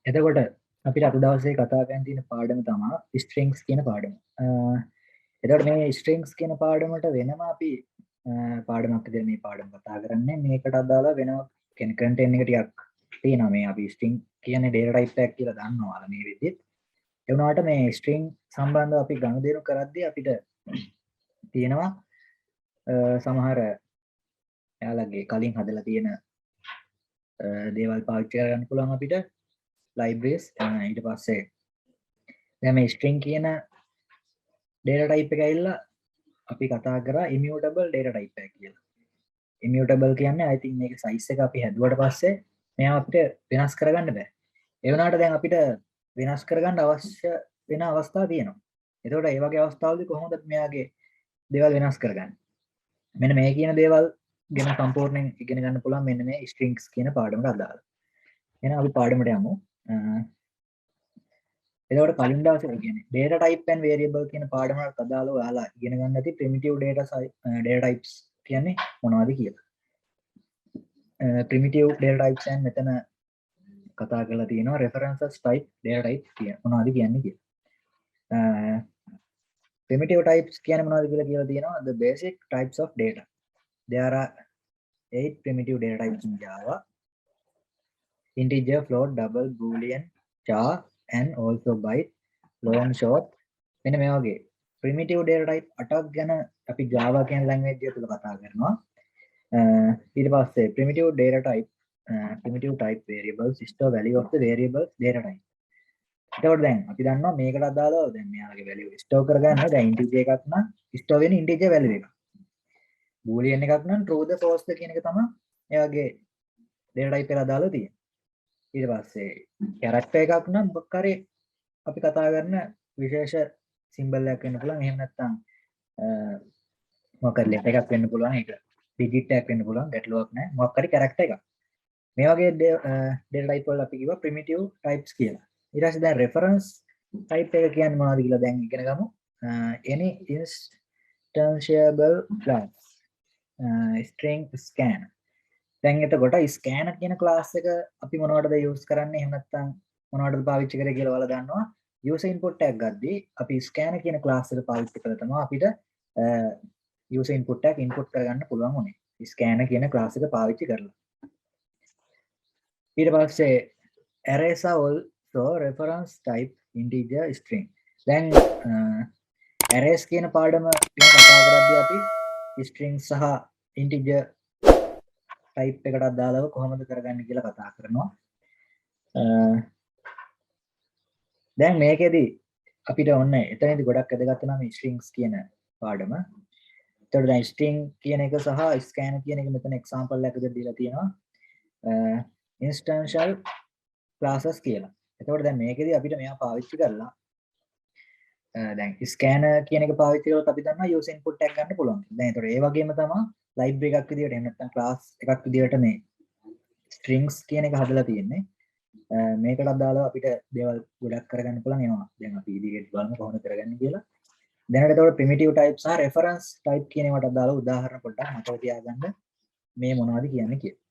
එතකොට අපිට අද දවසේ කතා කරන්න තියෙන පාඩම තමයි strings කියන පාඩම. එතකොට මේ strings කියන පාඩමට වෙනම අපි පාඩමක් විදිහට මේ පාඩම කතා කරන්නේ. මේකට අදාළ වෙනම content එක ටිකක් තියෙනවා. මේ අපි string කියන්නේ data type එකක් කියලා දන්නවා මේ විදිහට. ඒ වුණාට මේ string සම්බන්ධව අපි ගනුදෙනු කරද්දී අපිට තියෙනවා සමහර එයාලගේ කලින් හදලා තියෙන දේවල් පාවිච්චි කරගන්න පුළුවන් අපිට libraries ඊට පස්සේ දැන් මේ string කියන data type එක ඇවිල්ලා අපි කතා කරා immutable data type එකක් කියලා. immutable කියන්නේ I think මේක size එක අපි හැදුවට පස්සේ මෙයා අපිට වෙනස් කරගන්න බෑ. ඒ වුණාට දැන් අපිට වෙනස් කරගන්න අවශ්‍ය වෙන අවස්ථා තියෙනවා. එතකොට ඒ වගේ අවස්ථාවලදී කොහොමද මෙයාගේ දේවල් වෙනස් කරගන්නේ? මෙන්න මේ කියන දේවල් ගැන සම්පූර්ණයෙන් ඉගෙන ගන්න පුළුවන් මෙන්න මේ strings කියන පාඩමට අදාළව. එහෙනම් අපි පාඩමට යමු. එතකොට කලින් දවසේ කියන්නේ data type and variable කියන පාඩමකට අදාළව ඔයාලා ඉගෙන ගන්න ඇති primitive data types කියන්නේ මොනවද කියලා. primitive data types and මෙතන කතා කරලා තියෙනවා references type data types කියන මොනවද කියන්නේ කියලා. primitive types කියන්නේ මොනවද කියලා තියෙනවා the basic types of data. There are 8 primitive data types in Java: integer, float, double, boolean, char, and also byte, long, short. මෙන්න මේ වගේ primitive data type 8ක් ගැන අපි Java කියන language එක තුල කතා කරනවා. ඊට පස්සේ primitive type variables store value of the variables data type. එතකොට දැන් අපි දන්නවා මේකට අදාළව දැන් මෙයාලගේ value store කරගන්න දැන් integer එකක් නම් store වෙන integer value එක. boolean එකක් නම් true the false the කියන එක තමයි එයාගේ data type එකට අදාළව තියෙන්නේ. ඊට පස්සේ character එකක් නම් මොකක් හරි අපි කතා කරන විශේෂ symbol එකක් වෙන්න පුළුවන්. එහෙම නැත්නම් මොකක් හරි letter එකක් වෙන්න පුළුවන්. ඒක digit එකක් වෙන්න පුළුවන්. ගැටලුවක් නැහැ. මොකක් හරි character එකක්. මේ වගේ data type වල අපි කිව්වා primitive types කියලා. ඊට පස්සේ දැන් reference type එක කියන්නේ මොනවද කියලා දැන් ඉගෙන ගමු. any instantiable class string scan. දැන් එතකොට scan කියන class එක අපි මොනවටද use කරන්නේ? එහෙම නැත්නම් මොනවටද පාවිච්චි කරේ කියලා ඔයාලා දන්නවා. user input එකක් ගද්දී අපි scan කියන class එක පාවිච්චි කරලා තමයි අපිට user input එකක් input කරගන්න පුළුවන් උනේ. scan කියන class එක පාවිච්චි කරලා. ඊට පස්සේ arrays are also reference type integer string. දැන් arrays කියන පාඩම ගැන කතා කරද්දී අපි string සහ integer type එකට අදාළව කොහොමද කරගන්නේ කියලා කතා කරනවා. දැන් මේකෙදි අපිට ඔන්න එතනදී ගොඩක් වැදගත් වෙනවා මේ strings කියන පාඩම. එතකොට දැන් string කියන එක සහ scan කියන එක මෙතන example එකකට දීලා තියෙනවා. instantial classes කියලා. එතකොට දැන් මේකෙදි අපිට මෙයා පාවිච්චි කරලා දැන් scanner කියන එක පාවිච්චි කරලා අපි දන්නවා user input එකක් ගන්න පුළුවන්. දැන් ඒතකොට ඒ වගේම තමයි library එකක් විදියට එහෙම නැත්නම් class එකක් විදියට මේ strings කියන එක හදලා තියෙන්නේ. මේකට අදාළව අපිට දේවල් ගොඩක් කරගන්න පුළුවන් ඒවා. දැන් අපි ඉදිරියට බලමු කොහොමද කරගන්නේ කියලා. දැනට ඒතකොට primitive type සහ reference type කියන ඒවාට අදාළව උදාහරණ පොඩ්ඩක් මතක තියාගන්න මේ මොනවද කියන්නේ කියලා.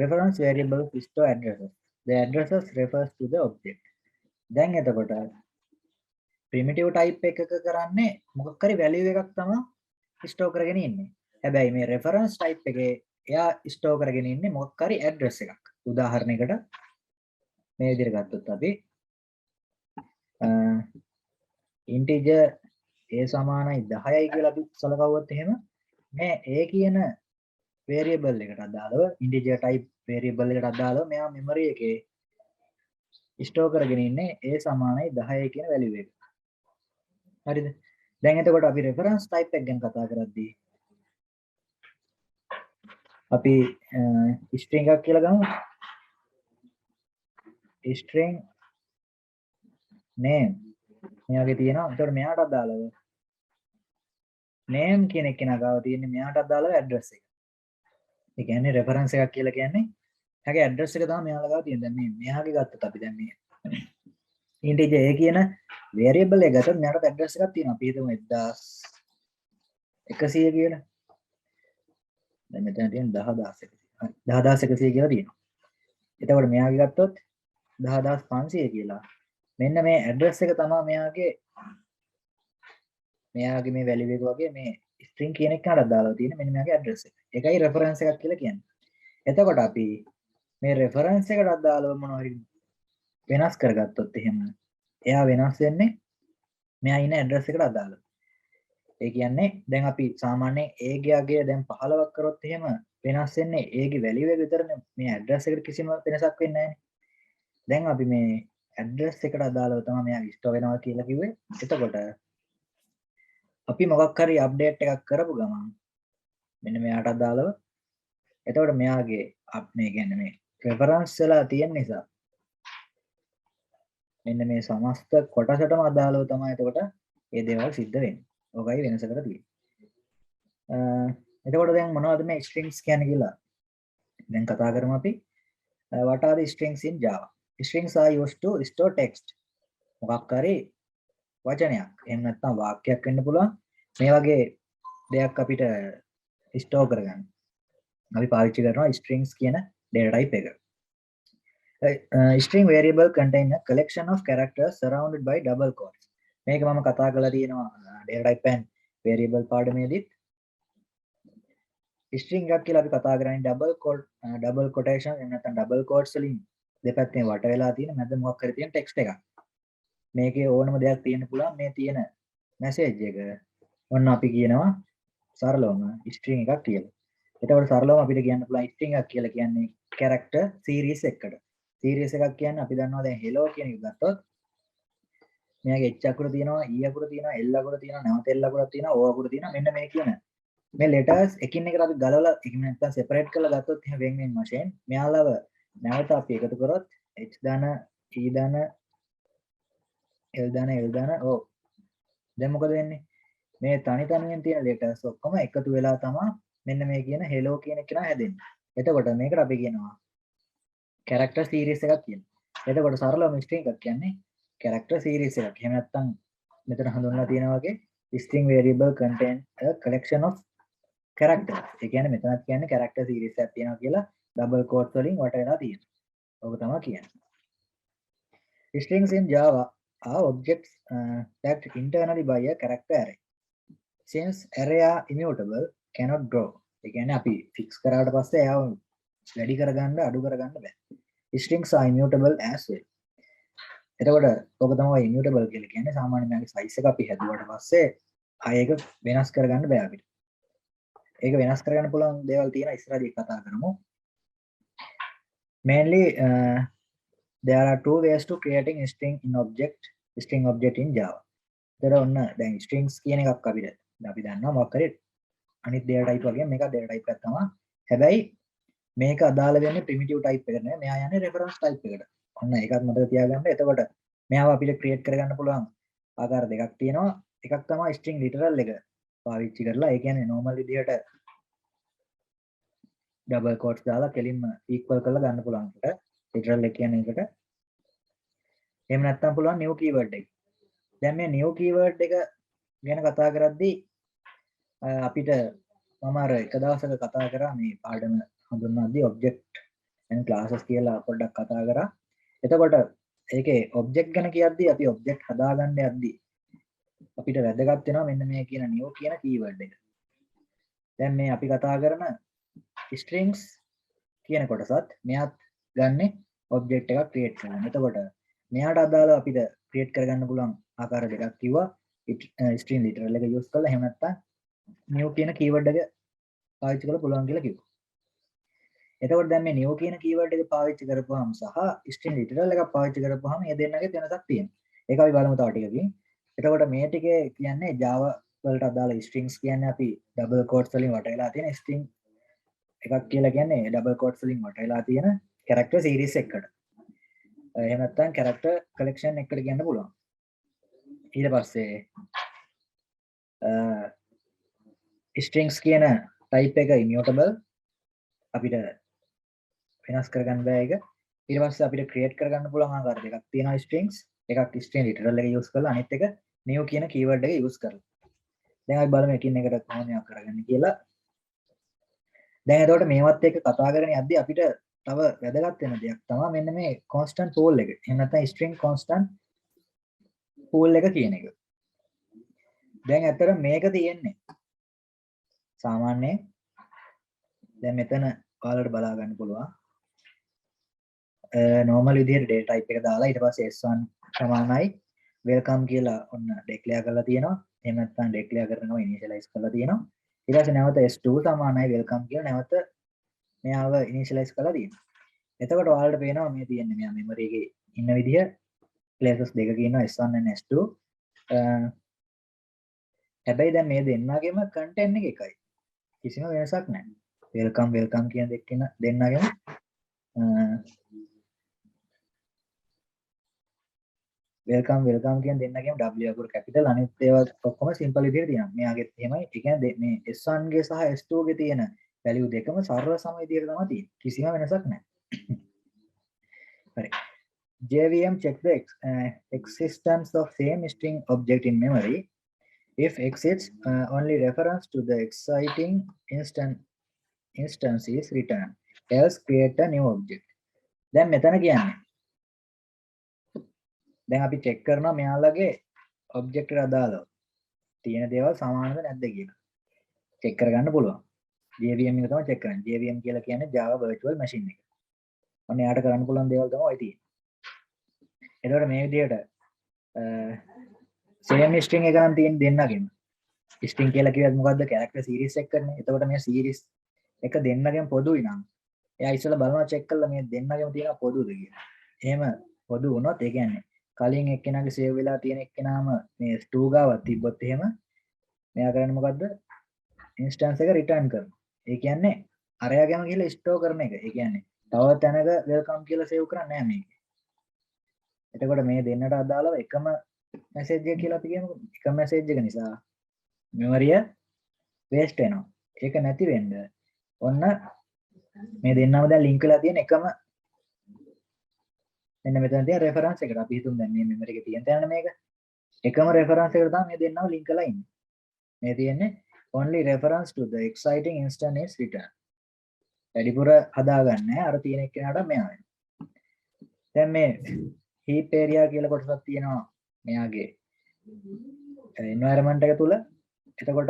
Reference variables store addresses. The addresses refers to the object. දැන් එතකොට primitive type එකක කරන්නේ මොකක් හරි value එකක් තමයි store කරගෙන ඉන්නේ. හැබැයි මේ reference type එකේ එයා store කරගෙන ඉන්නේ මොකක් හරි address එකක්. උදාහරණයකට මේ විදිහට ගත්තොත් අපි integer a සමානයි 10යි කියලා අපි සලකවුවොත් එහෙම මේ a කියන variable එකට අදාළව integer type variable එකට අදාළව මෙයා memory එකේ store කරගෙන ඉන්නේ a සමානයි 10යි කියන value එක. හරිද? දැන් එතකොට අපි reference type එක ගැන කතා කරද්දී අපි string එකක් කියලා ගමු. string name මේ වගේ තියෙනවා. එතකොට මෙයාට අදාළව name කියන එක නගාව තියෙන්නේ මෙයාට අදාළව address එක. ඒ කියන්නේ reference එකක් කියලා කියන්නේ එයාගේ address එක තමයි මෙයාලා ගාව තියෙන්නේ. දැන් මේ මෙයාගේ ගත්තත් අපි දැන් මේ integer a කියන variable එක ගත්තොත් මෙයාට address එකක් තියෙනවා. අපි හිතමු 1100 කියලා. දැන් මෙතන තියෙන 10100. හරි 10100 කියලා තියෙනවා. එතකොට මෙයාගේ ගත්තොත් 10500 කියලා. මෙන්න මේ ඇඩ්‍රස් එක තමයි මෙයාගේ මේ වැලියු එක වගේ මේ string කියන එකට දාලා තියෙන මෙන්න මෙයාගේ ඇඩ්‍රස් එක. ඒකයි රෙෆරන්ස් එකක් කියලා කියන්නේ. එතකොට අපි මේ රෙෆරන්ස් එකට අදාළව මොනවා හරි වෙනස් කරගත්තොත් එහෙම එයා වෙනස් වෙන්නේ මෙයා ඉන්න ඇඩ්‍රස් එකට අදාළව. ඒ කියන්නේ දැන් අපි සාමාන්‍යයෙන් A ගේ දැන් 15ක් කරොත් එහෙම වෙනස් වෙන්නේ A ගේ වැලියු එක විතරනේ. මේ ඇඩ්‍රස් එකට කිසිම වෙනසක් වෙන්නේ නැහැ. දැන් අපි මේ ඇඩ්‍රස් එකට අදාළව තමයි මෙයා ස්ටෝර් වෙනවා කියලා කිව්වේ. එතකොට අපි මොකක් හරි අප්ඩේට් එකක් කරපු ගමන් මෙන්න මෙයාට අදාළව එතකොට මෙයාගේ මේ කියන්නේ මේ රෙෆරන්ස් වෙලා තියෙන නිසා මෙන්න මේ සමස්ත කොටසටම අදාළව තමයි එතකොට මේ දේවල් සිද්ධ වෙන්නේ. ඔකයි වෙනස කර තියෙන්නේ. එතකොට දැන් මොනවද මේ strings කියන්නේ කියලා දැන් කතා කරමු අපි. What are the strings in Java? Strings are used to store text. මොකක් හරි වචනයක් එහෙම නැත්නම් වාක්‍යයක් වෙන්න පුළුවන්. මේ වගේ දෙයක් අපිට ස්ටෝර් කරගන්න. අපි පාවිච්චි කරනවා strings කියන data type එක. String variable contain a collection of characters surrounded by double quotes. මේක මම කතා කරලා තියෙනවා data type and variable පාඩමේදීත්. string එකක් කියලා අපි කතා කරන්නේ double quotation එහෙම නැත්නම් double quotes වලින් දෙපැත්තෙන් වට වෙලා තියෙන මැද මොකක් හරි තියෙන text එකක්. මේකේ ඕනම දෙයක් තියෙන්න පුළුවන්. මේ තියෙන message එක ඔන්න අපි කියනවා සරලවම string එකක් කියලා. එතකොට සරලවම අපිට කියන්න පුළුවන් string එකක් කියලා කියන්නේ character series එකකට. series එකක් කියන්නේ අපි දන්නවා දැන් hello කියන එක ගත්තොත් මෙයාගේ h අකුර තියෙනවා e අකුර තියෙනවා l අකුර තියෙනවා නැවත l අකුරක් තියෙනවා o අකුර තියෙනවා මෙන්න මේ කියන මේ letters එකින් එකට අපි ගලවලා එකින් නැත්නම් separate කරලා ගත්තොත් එහෙනම් වෙන වෙන වශයෙන් මෙයාලව නැවත අපි එකතු කරොත් h දාන e දාන l දාන o දැන් මොකද වෙන්නේ මේ තනි තනියෙන් තියෙන letters ඔක්කොම එකතු වෙලා තමයි මෙන්න මේ කියන hello කියන එක හැදෙන්නේ. එතකොට මේකට අපි කියනවා character series එකක් කියනවා. එතකොට සරලව string එකක් කියන්නේ character series එකක්. එහෙම නැත්නම් මෙතන හඳුන්වලා තියෙනවා වගේ string variable contain a collection of characters. ඒ කියන්නේ මෙතනත් කියන්නේ character series එකක් තියෙනවා කියලා double quotes වලින් වට වෙලා තියෙනවා. ඔක තමයි කියන්නේ. Strings in Java are objects that internally by a character array. Since array are immutable, cannot grow. ඒ කියන්නේ අපි fix කරාට පස්සේ එයාව වැඩි කරගන්න අඩු කරගන්න බෑ. Strings are immutable as well. එතකොට ඔක තමයි immutable කියලා කියන්නේ. සාමාන්‍යයෙන් මේකේ size එක අපි හැදුවට පස්සේ ආයෙ ඒක වෙනස් කරගන්න බෑ අපිට. ඒක වෙනස් කරගන්න පුළුවන් දේවල් තියෙන ඉස්සරහදී කතා කරමු. Mainly there are two ways to creating string object in Java. එතකොට ඔන්න දැන් strings කියන එකක් අපි දන්නවා මොකක් හරි අනිත් data type වගේ මේක data type එකක් තමයි. හැබැයි මේක අදාළ වෙන්නේ primitive type එකට නෙවෙයි. මෙයා යන්නේ reference type එකට. ඔන්න ඒකත් මතක තියාගන්න. එතකොට මෙයාව අපිට create කරගන්න පුළුවන් ආකාර දෙකක් තියෙනවා. එකක් තමයි string literal එක පාවිච්චි කරලා ඒ කියන්නේ normal විදිහට double quotes දාලා කෙලින්ම equal කරලා ගන්න පුළුවන් එකට. literal එක කියන්නේ එකට. එහෙම නැත්නම් පුළුවන් new keyword එක. දැන් මේ new keyword එක ගැන කතා කරද්දී අපිට මම අර එක දවසක කතා කරා මේ පාඩම හඳුන්වද්දී object and classes කියලා පොඩ්ඩක් කතා කරා. එතකොට ඒකේ object ගැන කියද්දී අපි object හදාගන්න යද්දී අපිට වැදගත් වෙනවා මෙන්න මේ කියන new කියන keyword එක. දැන් මේ අපි කතා කරන strings කියන කොටසත් මෙයාත් ගන්නෙ object එකක් create කරගන්න. එතකොට මෙයාට අදාළව අපිට create කරගන්න පුළුවන් ආකාර දෙකක් කිව්වා. string literal එක use කරලා එහෙම නැත්නම් new කියන keyword එක පාවිච්චි කරලා පුළුවන් කියලා කිව්වා. එතකොට දැන් මේ new කියන keyword එක පාවිච්චි කරපුවාම සහ string literal එකක් පාවිච්චි කරපුවාම මේ දෙන්නගේ වෙනසක් තියෙනවා. ඒක අපි බලමු තව ටිකකින්. එතකොට මේ ටිකේ කියන්නේ Java වලට අදාළ strings කියන්නේ අපි double quotes වලින් වට වෙලා තියෙන string එකක් කියලා කියන්නේ double quotes වලින් වට වෙලා තියෙන character series එකකට. එහෙම නැත්නම් character collection එකකට කියන්න පුළුවන්. ඊට පස්සේ strings කියන type එක immutable අපිට වෙනස් කරගන්න බෑ ඒක. ඊට පස්සේ අපිට create කරගන්න පුළුවන් ආකාර දෙකක් තියෙනවා strings. එකක් string literal එක use කරලා අනිත් එක new කියන keyword එක use කරලා. දැන් අපි බලමු එකින් එකට කොහොමද මේක කරගන්නේ කියලා. දැන් එතකොට මේවත් එක්ක කතා කරගෙන යද්දී අපිට තව වැදගත් වෙන දෙයක් තමයි මෙන්න මේ constant pool එක. එහෙම නැත්නම් string constant pool එක කියන එක. දැන් ඇත්තට මේක තියෙන්නේ සාමාන්‍යයෙන් දැන් මෙතන ඔයාලට බලා ගන්න පුළුවන්. normal විදිහට data type එක දාලා ඊට පස්සේ s1 සමානයි welcome කියලා ඔන්න declare කරලා තියෙනවා. එහෙම නැත්නම් declare කරනවා initialize කරලා තියෙනවා. ඊට පස්සේ නැවත s2 සමානයි welcome කියලා නැවත මෙයාව initialize කරලා තියෙනවා. එතකොට ඔයාලට පේනවා මේ තියෙන්නේ මෙයා memory එකේ ඉන්න විදිහ places දෙකක ඉන්නවා s1 and s2. හැබැයි දැන් මේ දෙන්නගෙම content එක එකයි. කිසිම වෙනසක් නැහැ. welcome කියන දෙකේන දෙන්නගෙම welcome කියන දෙන්නගෙම w අකුර capital අනිත් ඒවා ඔක්කොම simple විදිහට තියෙනවා. මෙයාගෙත් එහෙමයි. ඒ කියන්නේ මේ s1 ගේ සහ s2 ගේ තියෙන value දෙකම සරල සම විදිහට තමයි තියෙන්නේ. කිසිම වෙනසක් නැහැ. හරි. JVM check the existence of same string object in memory. If exists, only reference to the exciting instance is returned. Else create a new object. දැන් මෙතන කියන්නේ දැන් අපි check කරනවා මෙයාලගේ object එකට අදාළව තියෙන දේවල් සමානද නැද්ද කියලා. check කරගන්න පුළුවන්. JVM එක තමයි check කරන්නේ. JVM කියලා කියන්නේ Java virtual machine එක. ඔන්න යාට කරන්න පුළුවන් දේවල් තමයි ඔය තියෙන්නේ. එතකොට මේ විදිහට same string එක නම් තියෙන දෙන්නගෙම. string කියලා කියද්දි මොකද්ද? character series එක කරන්නේ. එතකොට මේ series එක දෙන්නගෙම පොදුයි නම් එයා ඉස්සෙල්ලා බලනවා check කරලා මේ දෙන්නගෙම තියෙන පොදුද කියලා. එහෙම පොදු වුණොත් ඒ කියන්නේ කලින් එක්කෙනාගේ save වෙලා තියෙන එක්කෙනාම මේ s2 ගාවක් තිබ්බොත් එහෙම මෙයා කරන්නේ මොකද්ද? instance එක return කරනවා. ඒ කියන්නේ අරයාගෙම ගිහලා store කරන එක. ඒ කියන්නේ තව තැනක welcome කියලා save කරන්නේ නැහැ මේක. එතකොට මේ දෙන්නට අදාළව එකම message එක කියලා අපි කියමුකෝ. එකම message එක නිසා memory waste වෙනවා. ඒක නැති වෙන්න ඔන්න මේ දෙන්නම දැන් link වෙලා තියෙන එකම මෙන්න මෙතන තියෙන reference එකට අපි හිතමු දැන් මේ memory එකේ තියෙන තැන මේක. එකම reference එකට තමයි මේ දෙන්නම link කරලා ඉන්නේ. මේ තියෙන්නේ only reference to the exciting instance is returned. වැඩිපුර හදාගන්නේ අර තියෙන එක්කෙනාට මෙයා වෙනවා. දැන් මේ heap area කියලා කොටසක් තියෙනවා මෙයාගේ environment එක තුල. එතකොට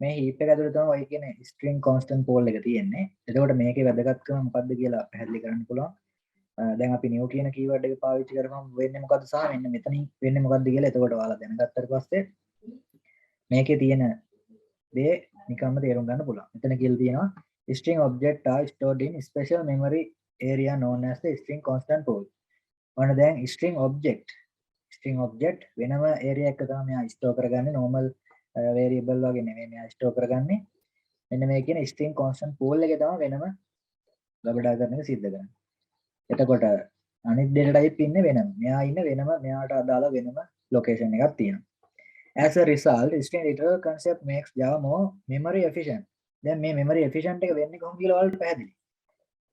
මේ heap එක ඇතුලේ තමයි ඔය කියන්නේ string constant pool එක තියෙන්නේ. එතකොට මේකේ වැදගත්කම මොකක්ද කියලා පැහැදිලි කරන්න පුළුවන්. දැන් අපි new කියන keyword එක පාවිච්චි කරපුවම වෙන්නේ මොකද්ද සහ මෙන්න මෙතනින් වෙන්නේ මොකද්ද කියලා එතකොට ඔයාලා දැනගත්තට පස්සේ මේකේ තියෙන දේ නිකම්ම තේරුම් ගන්න පුළුවන්. මෙතන කියලා තියෙනවා string object are stored in special memory area known as the string constant pool. ඔන්න දැන් string object වෙනම area එකක තමයි මෙයා store කරගන්නේ normal variable වගේ නෙමෙයි මෙයා store කරගන්නේ. මෙන්න මේ කියන string constant pool එකේ තමයි වෙනම ගබඩා කරන එක සිද්ධ කරන්නේ. එතකොට අනිත් data type ඉන්නේ වෙනම. මෙයා ඉන්නේ වෙනම මෙයාට අදාළ වෙනම location එකක් තියෙනවා. As a result, string literal concept makes Java more memory efficient. දැන් මේ memory efficient එක වෙන්නේ කොහොමද කියලා ඔයාලට පැහැදිලි.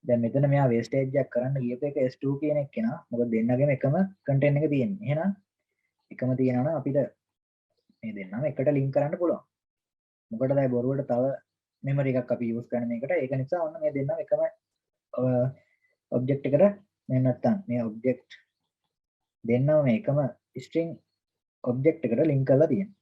දැන් මෙතන මෙයා wastage එකක් කරන්න ගියප එක S2 කියන එක කෙනා. මොකද දෙන්නගෙම එකම content එක තියෙන්නේ. එහෙනම් එකම තියෙනවා නම් අපිට මේ දෙන්නම එකට link කරන්න පුළුවන්. මොකටද ඒ බොරුවට තව memory එකක් අපි use කරන මේකට. ඒක නිසා ඔන්න මේ දෙන්නම එකම object එකට මේ නැත්තම් මේ object දෙන්නම මේ එකම string object එකට link කරලා තියෙනවා.